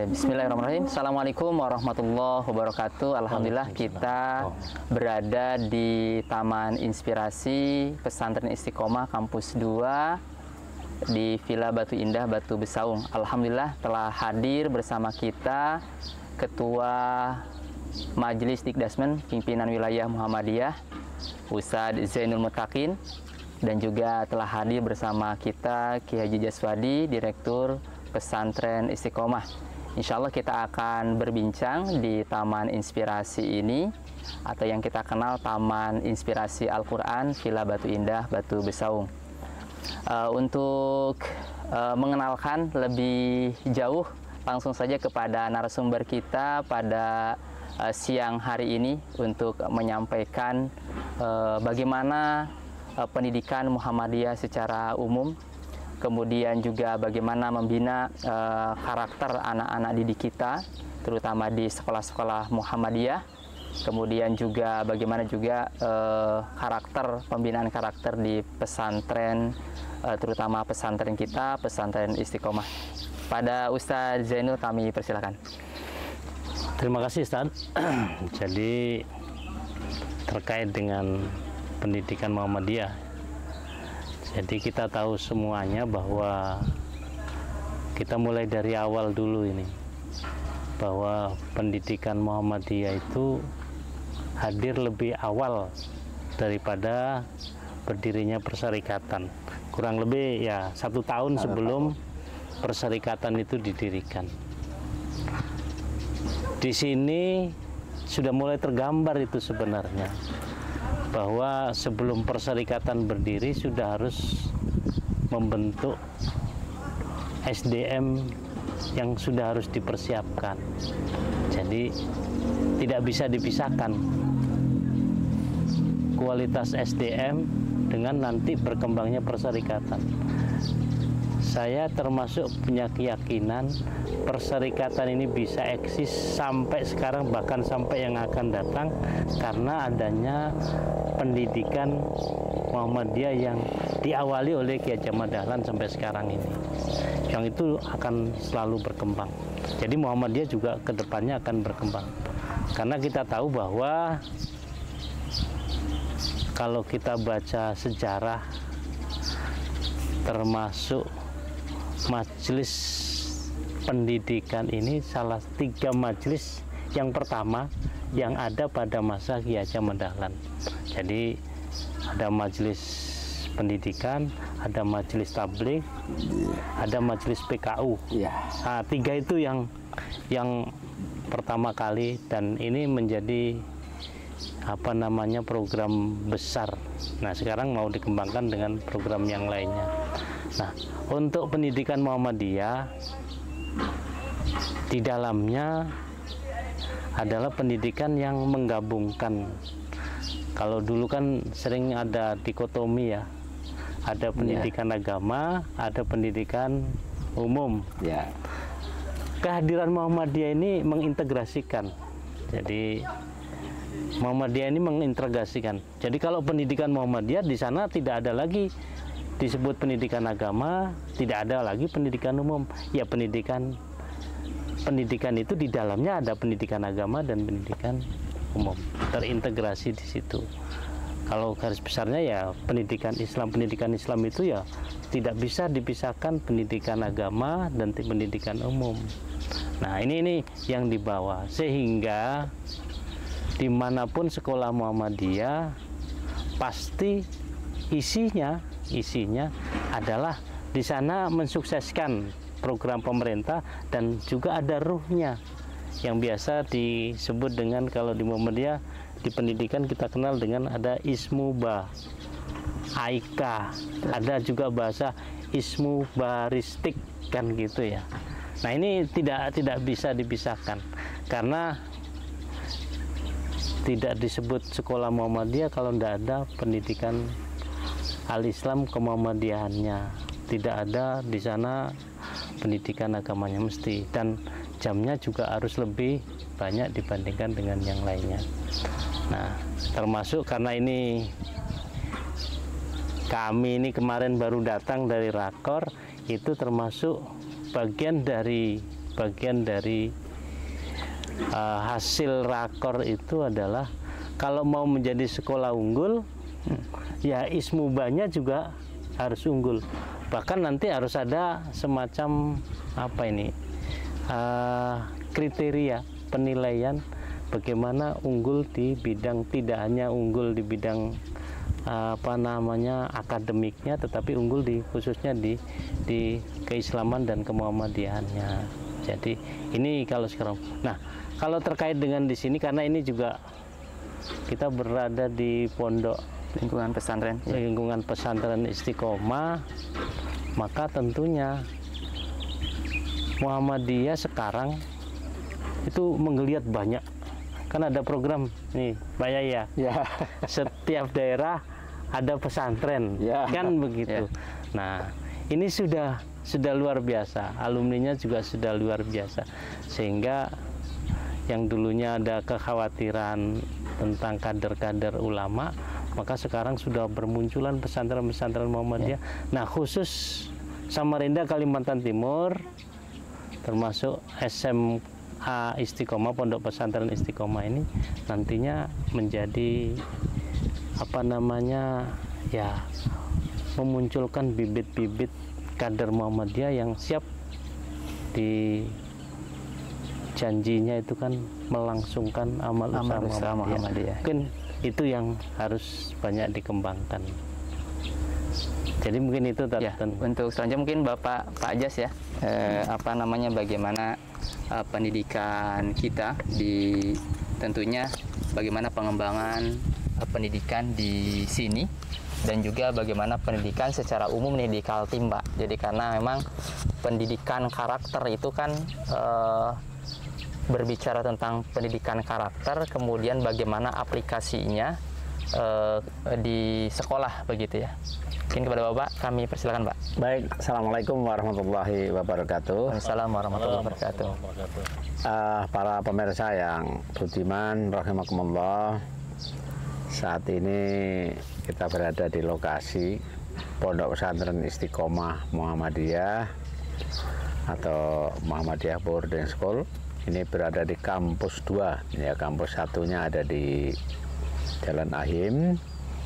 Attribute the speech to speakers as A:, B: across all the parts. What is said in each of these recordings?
A: Bismillahirrahmanirrahim. Assalamualaikum warahmatullahi wabarakatuh. Alhamdulillah kita berada di Taman Inspirasi Pesantren Istiqomah Kampus 2 di Villa Batu Indah, Batu Besaung. Alhamdulillah telah hadir bersama kita Ketua Majelis Dikdasmen Pimpinan Wilayah Muhammadiyah Ustadz Zainul Mutakin, dan juga telah hadir bersama kita Ki Haji Jaswadi, Direktur Pesantren Istiqomah. Insya Allah kita akan berbincang di Taman Inspirasi ini, atau yang kita kenal Taman Inspirasi Al-Quran Villa Batu Indah, Batu Besaung. Untuk mengenalkan lebih jauh, langsung saja kepada narasumber kita pada siang hari ini untuk menyampaikan bagaimana pendidikan Muhammadiyah secara umum, kemudian juga bagaimana membina karakter anak-anak didik kita, terutama di sekolah-sekolah Muhammadiyah, kemudian juga bagaimana juga karakter, pembinaan karakter di pesantren, terutama pesantren kita, pesantren Istiqomah. Pada Ustadz Zainul kami persilakan.
B: Terima kasih Ustadz. Jadi terkait dengan pendidikan Muhammadiyah, jadi kita tahu semuanya bahwa kita mulai dari awal dulu ini, bahwa pendidikan Muhammadiyah itu hadir lebih awal daripada berdirinya perserikatan. Kurang lebih ya 1 tahun sebelum perserikatan itu didirikan. Di sini sudah mulai tergambar itu sebenarnya, bahwa sebelum perserikatan berdiri sudah harus membentuk SDM yang sudah harus dipersiapkan. Jadi tidak bisa dipisahkan kualitas SDM dengan nanti berkembangnya perserikatan. Saya termasuk punya keyakinan perserikatan ini bisa eksis sampai sekarang, bahkan sampai yang akan datang, karena adanya pendidikan Muhammadiyah yang diawali oleh Ki Haji Ahmad Dahlan sampai sekarang ini, yang itu akan selalu berkembang. Jadi Muhammadiyah juga kedepannya akan berkembang, karena kita tahu bahwa kalau kita baca sejarah, termasuk majelis pendidikan ini salah 3 majelis yang pertama yang ada pada masa Ki Haji Ahmad Dahlan. Jadi ada majelis pendidikan, ada majelis tabligh, ada majelis PKU. Nah, 3 itu yang pertama kali, dan ini menjadi program besar. Nah, sekarang mau dikembangkan dengan program yang lainnya. Nah, untuk pendidikan Muhammadiyah, di dalamnya adalah pendidikan yang menggabungkan. Kalau dulu kan sering ada dikotomi ya, ada pendidikan agama, ada pendidikan umum. Kehadiran Muhammadiyah ini mengintegrasikan. Jadi Muhammadiyah ini mengintegrasikan. Jadi kalau pendidikan Muhammadiyah di sana tidak ada lagi disebut pendidikan agama, tidak ada lagi pendidikan umum. Ya, pendidikan itu di dalamnya ada pendidikan agama dan pendidikan umum, terintegrasi di situ. Kalau garis besarnya ya pendidikan Islam itu ya tidak bisa dipisahkan pendidikan agama dan pendidikan umum. Nah, ini yang dibawa, sehingga dimanapun sekolah Muhammadiyah pasti isinya adalah di sana mensukseskan program pemerintah, dan juga ada ruhnya yang biasa disebut dengan, kalau di Muhammadiyah di pendidikan kita kenal dengan ada ismuba, aika, ada juga bahasa ismu baristik kan gitu ya. Nah, ini tidak bisa dipisahkan, karena tidak disebut sekolah Muhammadiyah kalau tidak ada pendidikan al-Islam kemuhammadiyahannya, tidak ada di sana pendidikan agamanya mesti, dan jamnya juga harus lebih banyak dibandingkan dengan yang lainnya. Nah, termasuk karena ini kami ini kemarin baru datang dari Rakor, itu termasuk bagian dari bagian dari hasil rakor itu adalah kalau mau menjadi sekolah unggul, ya ismubanya juga harus unggul. Bahkan nanti harus ada semacam apa ini kriteria penilaian bagaimana unggul di bidang, tidak hanya unggul di bidang akademiknya, tetapi unggul di khususnya di keislaman dan kemuhammadiyahannya. Jadi ini kalau sekarang. Nah, kalau terkait dengan di sini, karena ini juga kita berada di pondok lingkungan pesantren Istiqomah, maka tentunya Muhammadiyah sekarang itu menggeliat banyak. Kan ada program nih, Pak Yaya. Ya. Setiap daerah ada pesantren, ya, kan begitu. Ya. Nah, ini sudah luar biasa. Alumninya juga sudah luar biasa. Sehingga yang dulunya ada kekhawatiran tentang kader-kader ulama, maka sekarang sudah bermunculan pesantren-pesantren Muhammadiyah. Ya. Nah, khusus Samarinda, Kalimantan Timur, termasuk SMA Istiqomah, Pondok Pesantren Istiqomah ini nantinya menjadi ya, memunculkan bibit-bibit kader Muhammadiyah yang siap di janjinya itu kan melangsungkan amal usaha Muhammadiyah. Mungkin itu yang harus banyak dikembangkan. Jadi mungkin itu
A: ya, untuk selanjutnya mungkin Pak Jas ya, bagaimana pendidikan kita tentunya bagaimana pengembangan pendidikan di sini, dan juga bagaimana pendidikan secara umum nih di Kaltim, Pak. Jadi karena memang pendidikan karakter itu kan berbicara tentang pendidikan karakter, kemudian bagaimana aplikasinya di sekolah begitu ya. Mungkin kepada Bapak kami persilakan, Pak.
C: Baik, Assalamualaikum warahmatullahi wabarakatuh.
A: Waalaikumsalam warahmatullahi wabarakatuh.
C: Para pemirsa yang budiman, rahimakumullah, saat ini kita berada di lokasi Pondok Pesantren Istiqomah Muhammadiyah atau Muhammadiyah Boarding School. Ini berada di kampus 2, ya, kampus satunya ada di Jalan Ahim,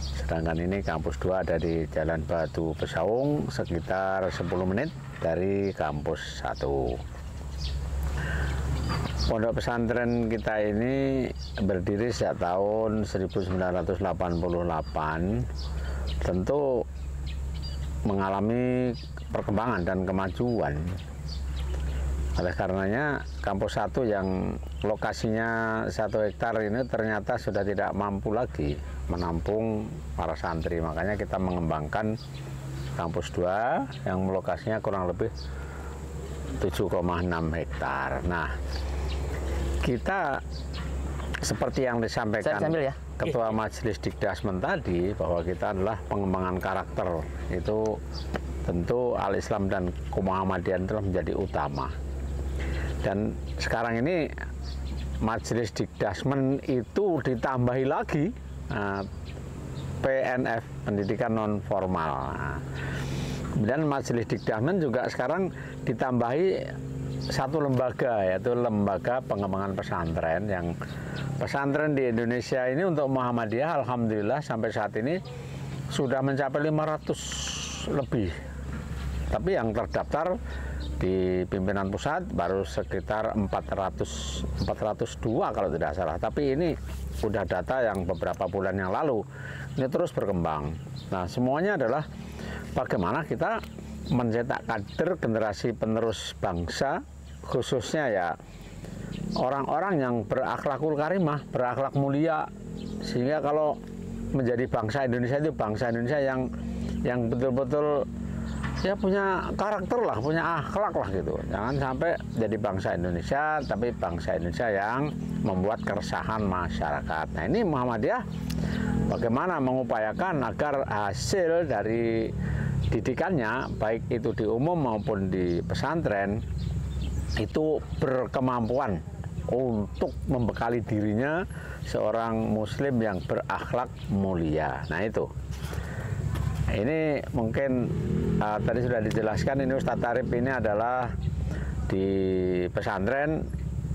C: sedangkan ini kampus 2 ada di Jalan Batu Pesaung, sekitar 10 menit dari kampus 1. Pondok pesantren kita ini berdiri sejak tahun 1988, tentu mengalami perkembangan dan kemajuan. Oleh karenanya kampus 1 yang lokasinya 1 hektar ini ternyata sudah tidak mampu lagi menampung para santri. Makanya kita mengembangkan kampus 2 yang lokasinya kurang lebih 7,6 hektar. Nah, kita seperti yang disampaikan Ketua Majelis Dikdasmen tadi, bahwa kita adalah pengembangan karakter. Itu tentu Al-Islam dan Kemuhammadiyan telah menjadi utama. Dan sekarang ini Majelis Dikdasmen itu ditambahi lagi PNF, pendidikan non formal. Kemudian Majelis Dikdasmen juga sekarang ditambahi satu lembaga, yaitu lembaga pengembangan pesantren. Yang pesantren di Indonesia ini untuk Muhammadiyah alhamdulillah sampai saat ini sudah mencapai 500 lebih. Tapi yang terdaftar di pimpinan pusat baru sekitar 402 kalau tidak salah. Tapi ini sudah data yang beberapa bulan yang lalu. Ini terus berkembang. Nah, semuanya adalah bagaimana kita mencetak kader generasi penerus bangsa, khususnya ya orang-orang yang berakhlakul karimah, berakhlak mulia, sehingga kalau menjadi bangsa Indonesia itu bangsa Indonesia yang betul-betul ya punya karakter lah, punya akhlak lah gitu. Jangan sampai jadi bangsa Indonesia, tapi bangsa Indonesia yang membuat keresahan masyarakat. Nah, ini Muhammadiyah bagaimana mengupayakan agar hasil dari didikannya, baik itu di umum maupun di pesantren, itu berkemampuan untuk membekali dirinya seorang muslim yang berakhlak mulia. Nah, itu. Ini mungkin tadi sudah dijelaskan, ini Ustadz Arif ini adalah di pesantren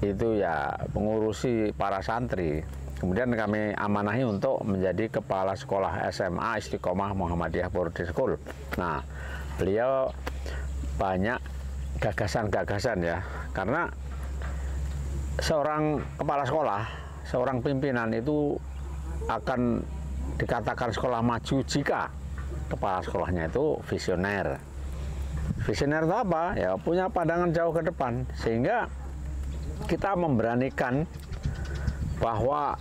C: itu ya mengurusi para santri. Kemudian kami amanahi untuk menjadi kepala sekolah SMA Istiqomah Muhammadiyah Boarding School. Nah, beliau banyak gagasan-gagasan ya, karena seorang kepala sekolah, seorang pimpinan itu akan dikatakan sekolah maju jika kepala sekolahnya itu visioner. Visioner itu apa? Ya punya pandangan jauh ke depan, sehingga kita memberanikan bahwa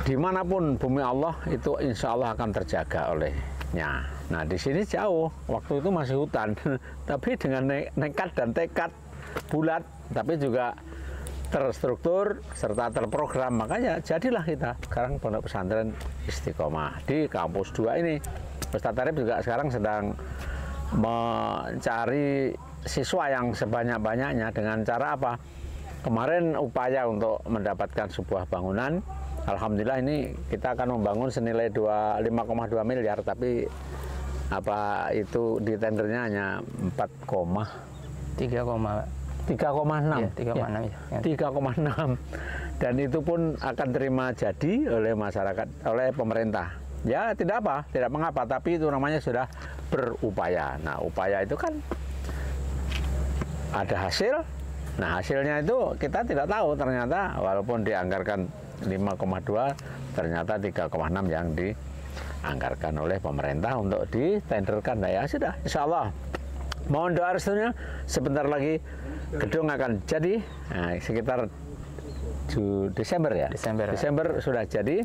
C: dimanapun bumi Allah itu insya Allah akan terjaga olehnya. Nah di sini jauh, waktu itu masih hutan, tapi dengan nekat dan tekad bulat, tapi juga terstruktur serta terprogram, makanya jadilah kita sekarang Pondok Pesantren Istiqomah di kampus 2 ini. Ustadz Arif juga sekarang sedang mencari siswa yang sebanyak-banyaknya dengan cara apa? Kemarin upaya untuk mendapatkan sebuah bangunan, alhamdulillah ini kita akan membangun senilai 5,2 miliar, tapi apa itu di tendernya hanya
A: 3,6
C: ya, 3,6 dan itu pun akan terima jadi oleh masyarakat, oleh pemerintah. Ya tidak apa, tidak mengapa, tapi itu namanya sudah berupaya. Nah upaya itu kan ada hasil. Nah hasilnya itu kita tidak tahu, ternyata walaupun dianggarkan 5,2 ternyata 3,6 yang dianggarkan oleh pemerintah untuk ditenderkan. Nah ya sudah, insya Allah mohon doa restunya, sebentar lagi gedung akan jadi, nah, sekitar Desember ya. Desember sudah jadi,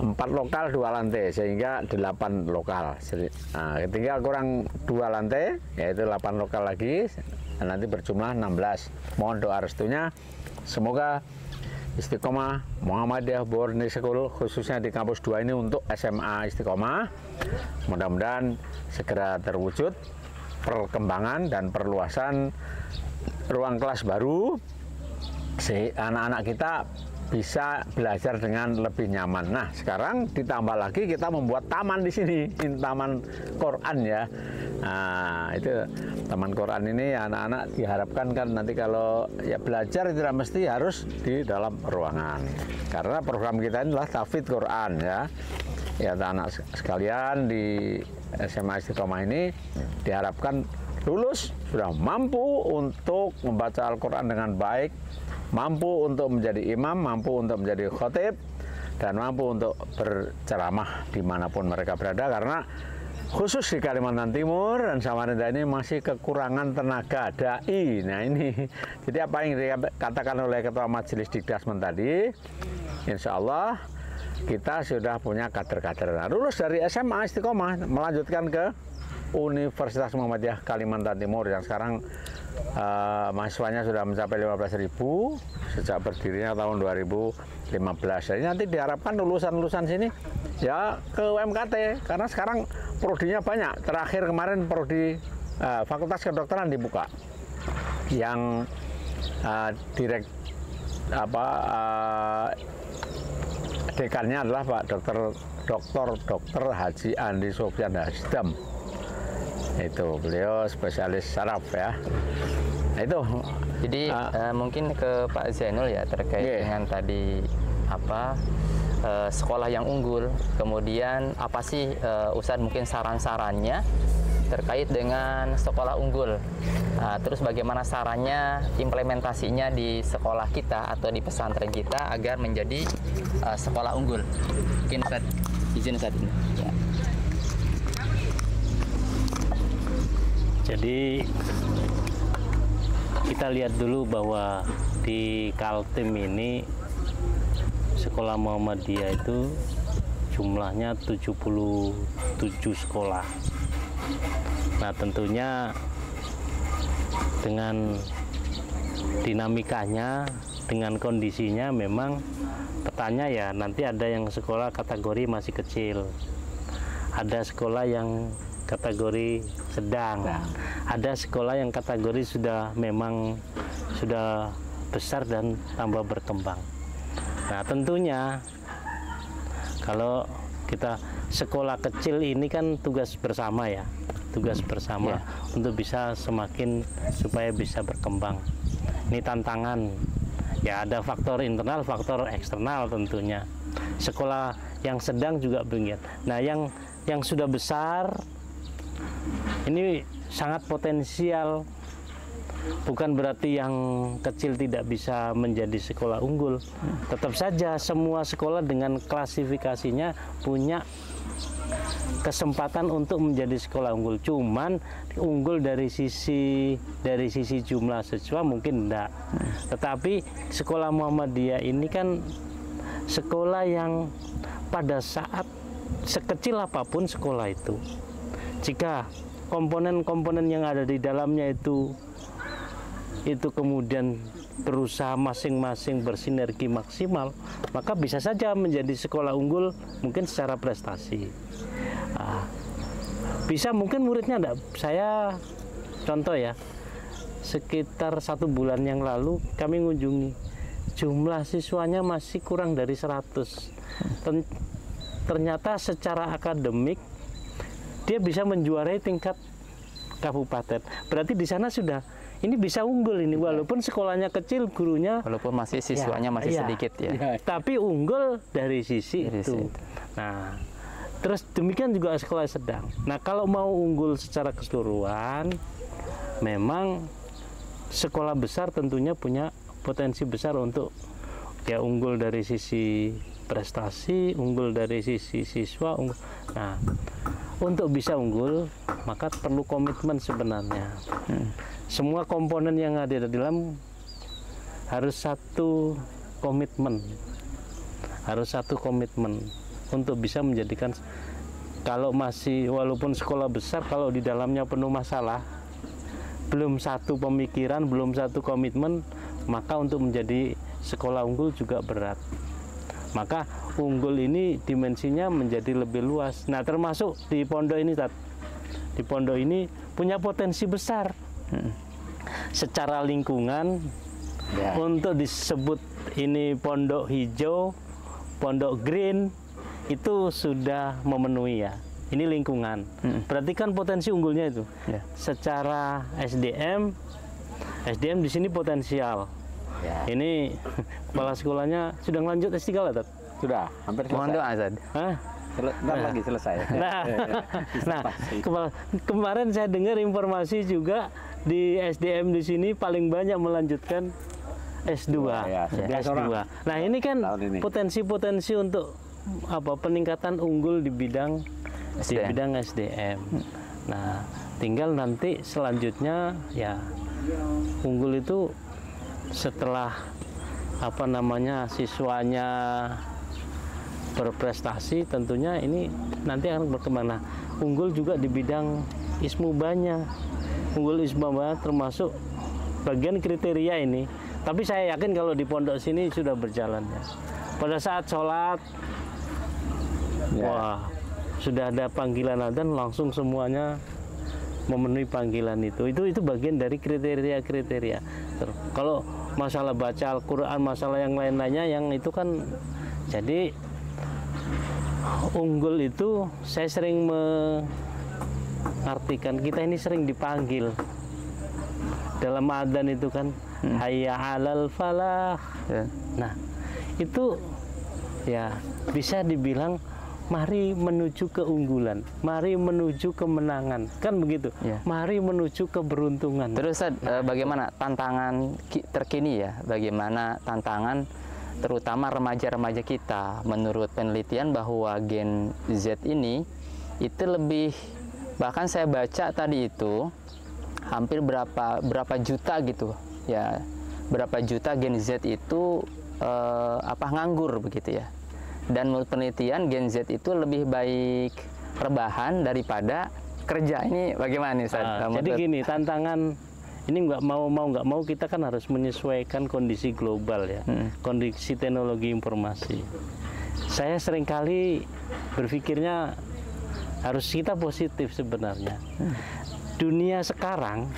C: 4 lokal 2 lantai sehingga 8 lokal. Nah, tinggal kurang 2 lantai yaitu 8 lokal lagi, nanti berjumlah 16. Mohon doa restunya, semoga Istiqomah Muhammadiyah Boarding School khususnya di kampus 2 ini untuk SMA Istiqomah mudah-mudahan segera terwujud perkembangan dan perluasan ruang kelas baru, anak-anak kita bisa belajar dengan lebih nyaman. Nah, sekarang ditambah lagi kita membuat taman di sini, taman Quran ya. Nah, itu taman Quran ini anak-anak diharapkan kan nanti kalau ya belajar tidak mesti harus di dalam ruangan. Karena program kita ini adalah tahfidz Quran ya. Ya, anak sekalian di SMA Istiqomah ini diharapkan lulus sudah mampu untuk membaca Al-Quran dengan baik, mampu untuk menjadi imam, mampu untuk menjadi khotib, dan mampu untuk berceramah dimanapun mereka berada, karena khusus di Kalimantan Timur dan Samarinda ini masih kekurangan tenaga dai. Nah ini, jadi apa yang dikatakan oleh Ketua Majelis Dikdasmen tadi, insya Allah kita sudah punya kader-kader. Nah, lulus dari SMA Istiqomah melanjutkan ke Universitas Muhammadiyah Kalimantan Timur yang sekarang mahasiswanya sudah mencapai 15.000 sejak berdirinya tahun 2015. Jadi nanti diharapkan lulusan-lulusan sini ya ke UMKT, karena sekarang prodinya banyak. Terakhir kemarin prodi Fakultas Kedokteran dibuka, yang dekannya adalah Pak Dokter Haji Andi Sofyan Hasdam. Itu beliau spesialis saraf ya. Nah, itu
A: jadi mungkin ke Pak Zainul ya terkait dengan tadi apa sekolah yang unggul, kemudian apa sih Ustadz mungkin saran-sarannya terkait dengan sekolah unggul, terus bagaimana sarannya implementasinya di sekolah kita atau di pesantren kita agar menjadi sekolah unggul. Mungkin Ustadz izin saat ini ya.
B: Jadi kita lihat dulu bahwa di Kaltim ini sekolah Muhammadiyah itu jumlahnya 77 sekolah. Nah tentunya dengan dinamikanya, dengan kondisinya memang petanya ya nanti ada yang sekolah kategori masih kecil, ada sekolah yang kategori sedang, ada sekolah yang kategori sudah besar dan tambah berkembang. Nah tentunya kalau kita sekolah kecil ini kan tugas bersama ya, tugas bersama untuk bisa semakin supaya bisa berkembang. Ini tantangan. Ya ada faktor internal, faktor eksternal tentunya. Sekolah yang sedang juga begitu. Nah, yang sudah besar ini sangat potensial. Bukan berarti yang kecil tidak bisa menjadi sekolah unggul. Tetap saja semua sekolah dengan klasifikasinya punya kesempatan untuk menjadi sekolah unggul. Cuman unggul dari sisi jumlah siswa mungkin enggak. Tetapi sekolah Muhammadiyah ini kan sekolah yang pada saat sekecil apapun sekolah itu, jika komponen-komponen yang ada di dalamnya itu kemudian berusaha masing-masing bersinergi maksimal, maka bisa saja menjadi sekolah unggul mungkin secara prestasi. Bisa mungkin muridnya enggak. Saya contoh ya, sekitar 1 bulan yang lalu kami mengunjungi, jumlah siswanya masih kurang dari 100. Ternyata secara akademik dia bisa menjuarai tingkat kabupaten. Berarti di sana sudah ini bisa unggul ini, walaupun sekolahnya kecil, gurunya
A: walaupun masih siswanya masih sedikit ya.
B: Tapi unggul dari sisi itu. Nah, terus demikian juga sekolah sedang. Nah, kalau mau unggul secara keseluruhan, memang sekolah besar tentunya punya potensi besar untuk ya unggul dari sisi prestasi, unggul dari sisi siswa. Nah, untuk bisa unggul maka perlu komitmen sebenarnya. Semua komponen yang ada di dalam harus satu komitmen, untuk bisa menjadikan, kalau masih walaupun sekolah besar, kalau di dalamnya penuh masalah, belum satu pemikiran, belum satu komitmen, maka untuk menjadi sekolah unggul juga berat. Maka unggul ini dimensinya menjadi lebih luas. Nah, termasuk di pondok ini, di pondok ini punya potensi besar secara lingkungan. Untuk disebut ini pondok hijau, pondok green, itu sudah memenuhi ya. Ini lingkungan. Berarti kan potensi unggulnya itu. Secara SDM di sini potensial. Ini kepala sekolahnya sudah lanjut S3 lah, Tat?
C: Sudah, hampir selesai.
A: Mohon doa, Azad.
C: Bentar lagi selesai.
B: Nah, kemarin saya dengar informasi juga di SDM di sini paling banyak melanjutkan S2. S2. Nah, ini kan potensi-potensi untuk peningkatan unggul di bidang SDM. Nah, tinggal nanti selanjutnya ya unggul itu setelah siswanya berprestasi, tentunya ini nanti akan berkembang. Nah, unggul juga di bidang ismubanya. Unggul ismubanya termasuk bagian kriteria ini. Tapi saya yakin kalau di pondok sini sudah berjalan ya. Pada saat sholat, wah, sudah ada panggilan adzan, langsung semuanya memenuhi panggilan itu. Itu bagian dari kriteria-kriteria. Kalau masalah baca Al-Quran, masalah yang lain-lainnya, yang itu kan jadi unggul itu saya sering mengartikan, kita ini sering dipanggil dalam adzan itu kan, hayya 'alal falah. Nah, itu ya bisa dibilang mari menuju keunggulan, mari menuju kemenangan, kan begitu. Mari menuju keberuntungan.
A: Terus bagaimana tantangan terkini ya? Bagaimana tantangan terutama remaja-remaja kita? Menurut penelitian bahwa gen Z ini itu lebih, bahkan saya baca tadi itu hampir berapa juta gitu ya, berapa juta gen Z itu nganggur begitu ya. Dan menurut penelitian gen Z itu lebih baik rebahan daripada kerja. Ini bagaimana nih, Ustaz?
B: Jadi gini, tantangan ini nggak mau kita kan harus menyesuaikan kondisi global ya, kondisi teknologi informasi. Saya seringkali berpikirnya harus kita positif sebenarnya. Dunia sekarang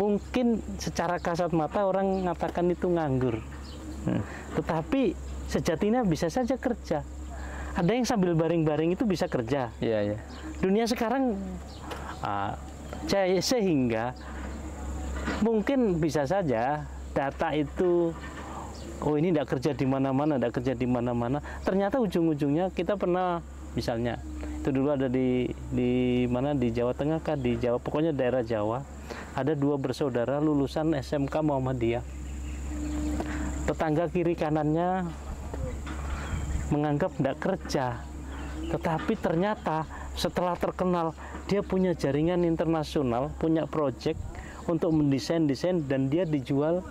B: mungkin secara kasat mata orang mengatakan itu nganggur, tetapi sejatinya bisa saja kerja. Ada yang sambil baring-baring itu bisa kerja.
A: Iya.
B: Dunia sekarang Sehingga mungkin bisa saja data itu, oh ini tidak kerja di mana-mana, tidak kerja di mana-mana. Ternyata ujung-ujungnya kita pernah, misalnya itu dulu ada di mana, di Jawa Tengah kah, di Jawa, pokoknya daerah Jawa, ada 2 bersaudara lulusan SMK Muhammadiyah. Tetangga kiri kanannya menganggap tidak kerja, tetapi ternyata setelah terkenal dia punya jaringan internasional, punya proyek untuk mendesain dan dia dijual.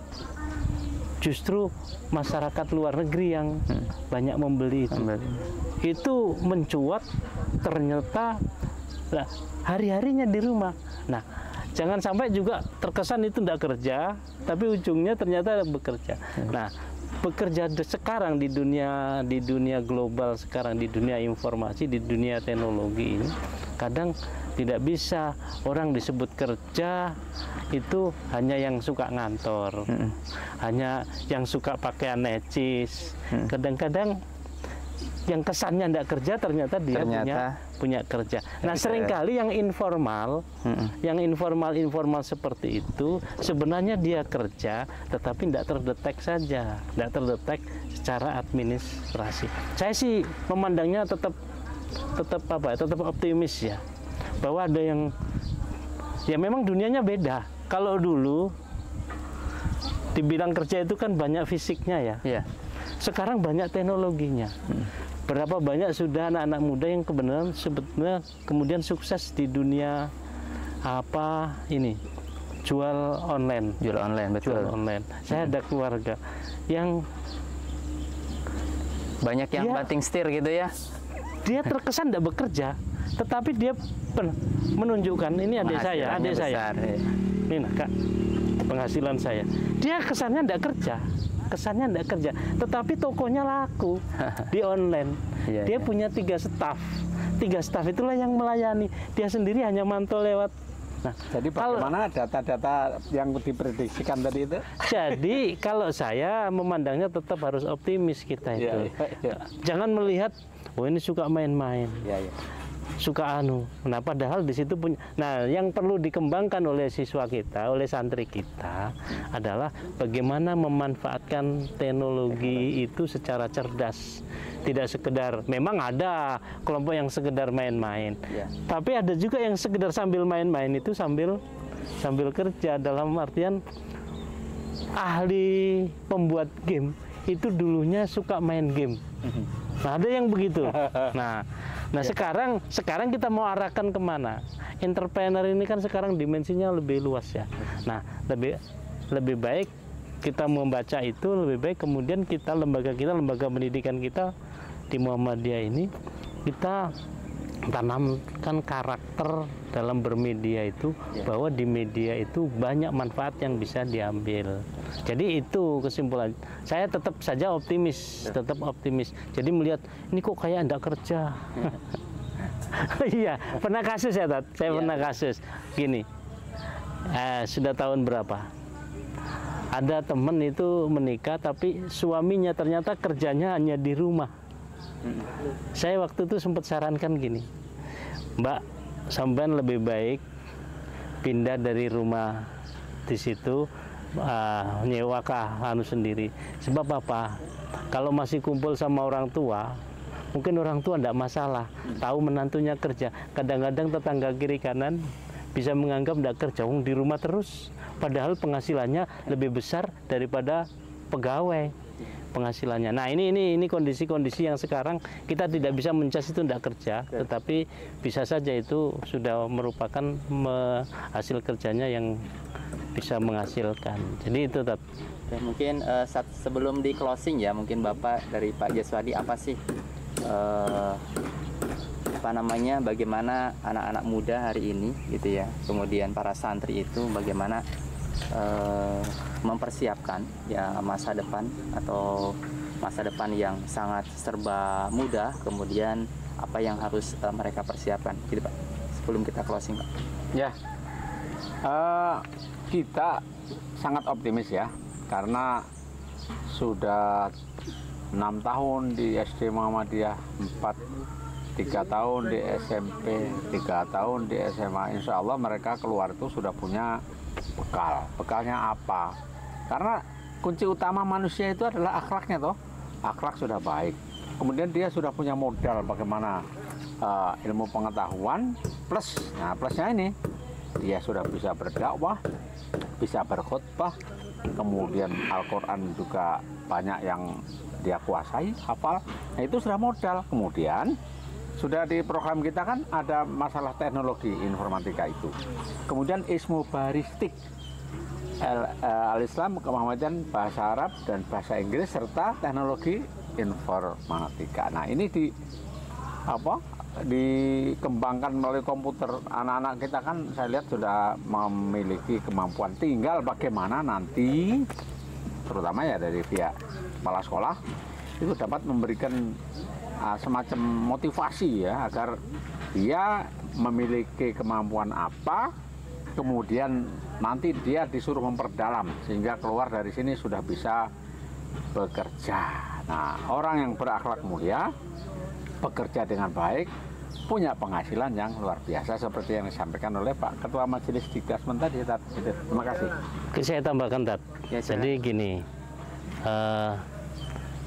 B: Justru masyarakat luar negeri yang banyak membeli itu. Itu mencuat, ternyata hari-harinya di rumah. Nah, jangan sampai juga terkesan itu tidak kerja, tapi ujungnya ternyata bekerja. Nah, bekerja sekarang di dunia global sekarang, di dunia informasi, di dunia teknologi ini, kadang tidak bisa orang disebut kerja itu hanya yang suka ngantor, hanya yang suka pakaian necis. Kadang-kadang yang kesannya tidak kerja ternyata dia punya kerja. Nah, seringkali yang informal, informal seperti itu sebenarnya dia kerja, tetapi tidak terdetek saja, tidak terdetek secara administrasi. Saya sih memandangnya tetap optimis ya, bahwa ada yang ya memang dunianya beda. Kalau dulu dibilang kerja itu kan banyak fisiknya ya. Sekarang banyak teknologinya. Berapa banyak sudah anak-anak muda yang sebetulnya kemudian sukses di dunia jual online,
A: betul.
B: Jual online. Saya ada keluarga yang
A: banyak yang banting setir gitu ya.
B: Dia terkesan tidak bekerja, tetapi dia menunjukkan ini adik saya.
A: Besar, ya.
B: Ini Kak, penghasilan saya. Dia kesannya tidak kerja, tetapi tokonya laku di online. Dia punya 3 staf. 3 staf itulah yang melayani. Dia sendiri hanya mantau lewat. Nah,
C: jadi bagaimana data-data yang diprediksikan tadi itu? Jadi
B: kalau saya memandangnya tetap harus optimis kita itu. Jangan melihat, oh ini suka main-main. Suka Nah, padahal di situ punya. Nah, yang perlu dikembangkan oleh siswa kita, oleh santri kita adalah bagaimana memanfaatkan teknologi itu secara cerdas. Tidak sekedar, memang ada kelompok yang sekedar main-main, tapi ada juga yang sekedar sambil main-main itu sambil kerja, dalam artian ahli pembuat game itu dulunya suka main game. Nah, ada yang begitu. Nah, sekarang kita mau arahkan kemana? Entrepreneur ini kan sekarang dimensinya lebih luas ya. Nah, lebih baik kita membaca itu, lebih baik kemudian lembaga pendidikan kita di Muhammadiyah ini kita tanamkan karakter dalam bermedia itu, bahwa di media itu banyak manfaat yang bisa diambil. Jadi itu kesimpulan. Saya tetap saja optimis, Jadi melihat ini kok kayak enggak kerja. Iya, pernah kasus ya, Tat. Saya pernah kasus gini. Sudah tahun berapa? Ada teman itu menikah, tapi suaminya ternyata kerjanya hanya di rumah. Saya waktu itu sempat sarankan gini, Mbak, sampean lebih baik pindah dari rumah di situ, nyewa sendiri. Sebab apa? Kalau masih kumpul sama orang tua, mungkin orang tua tidak masalah, tahu menantunya kerja. Kadang-kadang tetangga kiri kanan bisa menganggap tidak kerja, di rumah terus, padahal penghasilannya lebih besar daripada pegawai penghasilannya. Nah, ini kondisi-kondisi yang sekarang kita tidak bisa mencas itu tidak kerja, tetapi bisa saja itu sudah merupakan hasil kerjanya yang bisa menghasilkan. Jadi itu
A: mungkin sebelum di closing ya, mungkin Bapak dari Pak Jaswadi, apa sih bagaimana anak-anak muda hari ini gitu ya, kemudian para santri itu bagaimana mempersiapkan ya masa depan yang sangat serba mudah, kemudian apa yang harus mereka persiapkan gitu Pak, sebelum kita closing Pak.
C: Ya, kita sangat optimis ya, karena sudah 6 tahun di SD Muhammadiyah 4 3 tahun di SMP, 3 tahun di SMA, insya Allah mereka keluar itu sudah punya bekal. Bekalnya apa? Karena kunci utama manusia itu adalah akhlaknya toh. Akhlak sudah baik. Kemudian dia sudah punya modal bagaimana ilmu pengetahuan plus. Nah, plusnya ini dia sudah bisa berdakwah, bisa berkhutbah, kemudian Al-Quran juga banyak yang dia kuasai, hafal. Nah, itu sudah modal. Kemudian sudah di program kita kan ada masalah teknologi informatika itu. Kemudian ilmu baristik, Al-Islam, Kemuhamadian, bahasa Arab dan bahasa Inggris serta teknologi informatika. Nah, ini dikembangkan melalui komputer. Anak-anak kita kan saya lihat sudah memiliki kemampuan, tinggal bagaimana nanti terutama ya dari pihak kepala sekolah itu dapat memberikan semacam motivasi ya agar dia memiliki kemampuan apa, kemudian nanti dia disuruh memperdalam sehingga keluar dari sini sudah bisa bekerja. Nah, orang yang berakhlak mulia, bekerja dengan baik, punya penghasilan yang luar biasa seperti yang disampaikan oleh Pak Ketua Majelis Dikdasmen tadi. Terima kasih.
B: Saya tambahkan, Tat.
A: Ya,
B: jadi gini,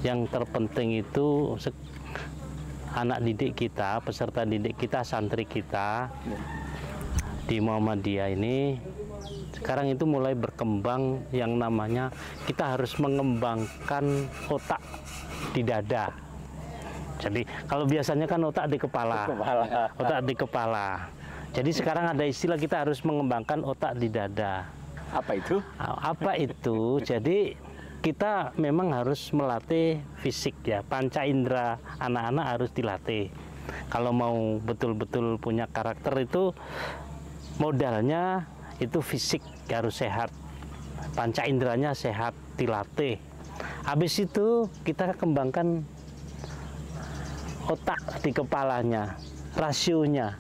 B: yang terpenting itu anak didik kita, peserta didik kita, santri kita di Muhammadiyah ini sekarang itu mulai berkembang yang namanya kita harus mengembangkan otak di dada. Jadi kalau biasanya kan otak di kepala, otak di kepala. Jadi sekarang ada istilah kita harus mengembangkan otak di dada.
C: Apa itu?
B: Apa itu? Jadi kita memang harus melatih fisik ya, panca indera anak-anak harus dilatih. Kalau mau betul-betul punya karakter itu modalnya itu fisik harus sehat, panca inderanya sehat, dilatih. Habis itu kita kembangkan otak di kepalanya, rasionya.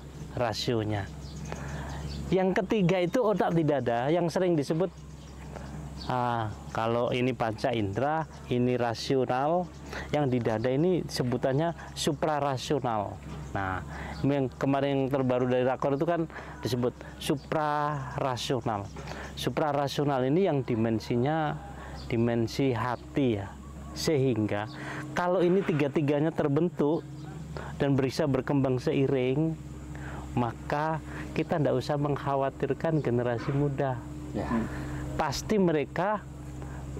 B: Yang ketiga itu otak di dada yang sering disebut kalau ini panca indera, ini rasional, yang di dada ini sebutannya suprarasional. Nah, yang kemarin yang terbaru dari rakor itu kan disebut suprarasional. Suprarasional ini yang dimensinya dimensi hati ya. Sehingga kalau ini tiga-tiganya terbentuk dan bisa berkembang seiring, maka kita tidak usah mengkhawatirkan generasi muda. Ya. Pasti mereka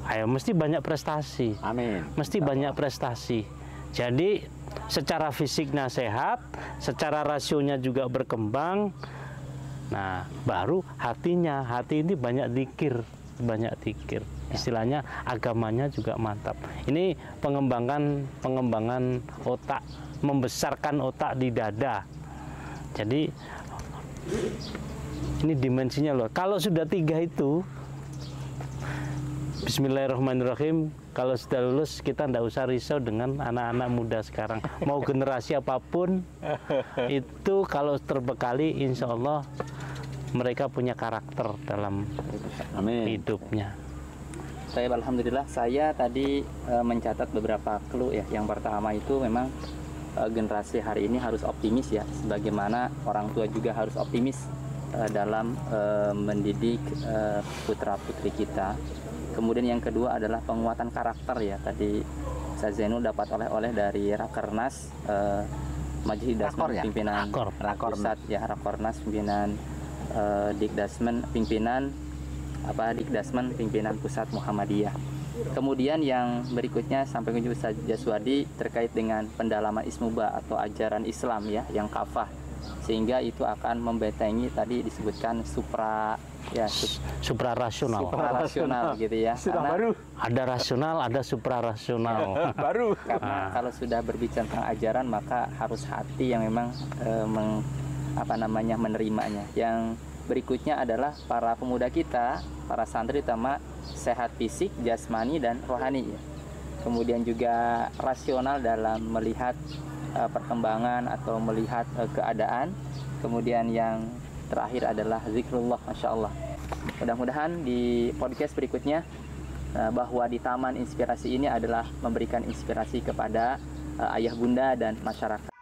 B: mesti banyak prestasi.
C: Amin.
B: Mesti banyak prestasi. Jadi secara fisiknya sehat, secara rasionya juga berkembang. Nah, baru hati ini banyak zikir. Istilahnya agamanya juga mantap. Ini pengembangan otak, membesarkan otak di dada. Jadi ini dimensinya loh. Kalau sudah 3 itu, Bismillahirrahmanirrahim, kalau sudah lulus kita tidak usah risau dengan anak-anak muda sekarang. Mau generasi apapun, itu kalau terbekali, insya Allah mereka punya karakter dalam hidupnya.
A: Alhamdulillah, saya tadi mencatat beberapa clue ya. Yang pertama itu memang generasi hari ini harus optimis ya. Sebagaimana orang tua juga harus optimis dalam mendidik putra-putri kita. Kemudian yang kedua adalah penguatan karakter ya. Tadi Ustaz Zainul dapat oleh-oleh dari Rakernas Majelis Dikdasmen pimpinan Pusat ya, Rakornas pimpinan Dikdasmen pimpinan Dikdasmen pimpinan Pusat Muhammadiyah. Kemudian yang berikutnya sampai ke Ustaz Jaswadi terkait dengan pendalaman ismuba atau ajaran Islam ya yang kafah, sehingga itu akan membentengi tadi disebutkan
B: suprarasional
A: gitu ya.
B: Karena baru ada rasional, ada suprarasional.
C: Baru.
A: Karena kalau sudah berbicara tentang ajaran maka harus hati yang memang menerimanya. Yang berikutnya adalah para pemuda kita, para santri utama sehat fisik, jasmani dan rohani ya. Kemudian juga rasional dalam melihat perkembangan atau melihat keadaan. Kemudian yang terakhir adalah zikrullah, Masya Allah. Mudah-mudahan di podcast berikutnya bahwa di Taman Inspirasi ini adalah memberikan inspirasi kepada ayah bunda dan masyarakat.